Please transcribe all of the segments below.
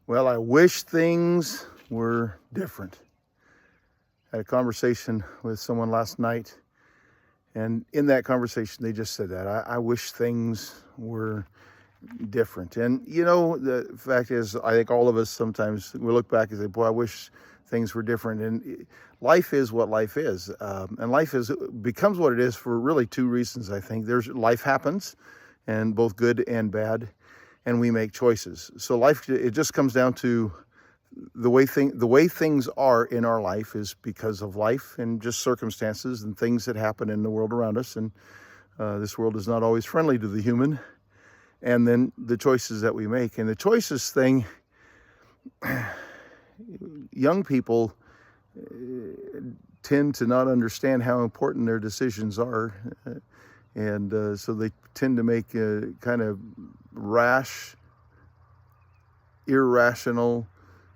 Well, I wish things were different. I had a conversation with someone last night, and in that conversation, they just said that. I wish things were different. And, the fact is, I think all of us sometimes, we look back and say, boy, I wish things were different. And life is what life is. And becomes what it is for really two reasons, I think. Life happens, and both good and bad, and we make choices. So life, it just comes down to the way things are in our life is because of life and just circumstances and things that happen in the world around us. And this world is not always friendly to the human. And then the choices that we make. And the choices thing, young people tend to not understand how important their decisions are. And so they tend to make kind of rash, irrational,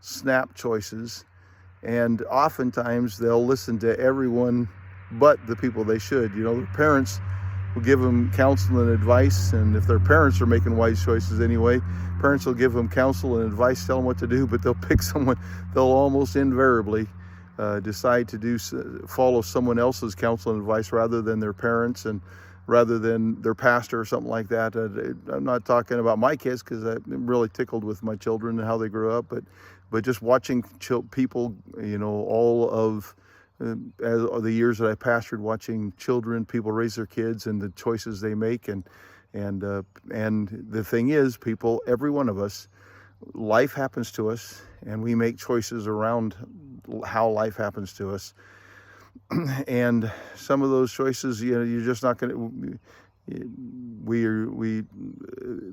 snap choices. And oftentimes they'll listen to everyone but the people they should. Their parents will give them counsel and advice, and if their parents are making wise choices anyway, parents will give them counsel and advice, tell them what to do, but they'll almost invariably decide to follow someone else's counsel and advice rather than their parents and rather than their pastor or something like that. I'm not talking about my kids, because I'm really tickled with my children and how they grew up, but just watching people, all of as the years that I pastored, watching people raise their kids and the choices they make, and the thing is, every one of us, life happens to us, and we make choices around how life happens to us. And some of those choices, you're just not going to.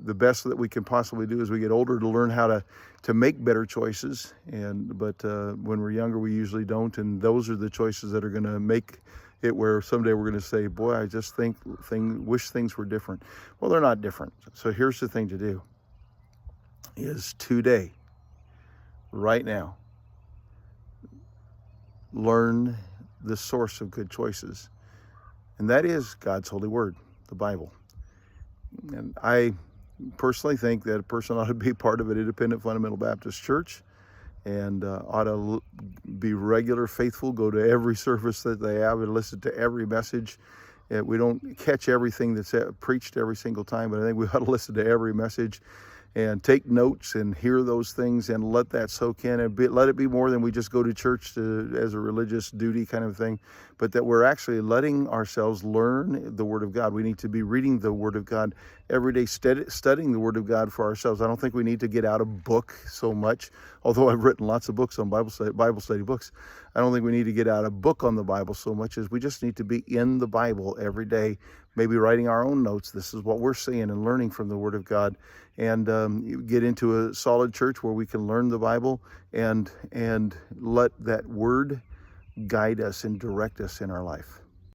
The best that we can possibly do as we get older to learn how to make better choices. But when we're younger, we usually don't. And those are the choices that are going to make it where someday we're going to say, boy, I just wish things were different. Well, they're not different. So here's the thing to do is today, right now, learn the source of good choices. And that is God's holy word, the Bible. And I personally think that a person ought to be part of an independent fundamental Baptist church and ought to be regular, faithful, go to every service that they have and listen to every message. We don't catch everything that's preached every single time, but I think we ought to listen to every message and take notes and hear those things and let that soak in, and let it be more than we just go to church as a religious duty kind of thing, but that we're actually letting ourselves learn the Word of God. We need to be reading the Word of God every day, studying the Word of God for ourselves. I don't think we need to get out a book so much, although I've written lots of books on Bible study books. I don't think we need to get out a book on the Bible so much as we just need to be in the Bible every day, maybe writing our own notes. This is what we're seeing and learning from the Word of God. And get into a solid church where we can learn the Bible and let that Word guide us and direct us in our life.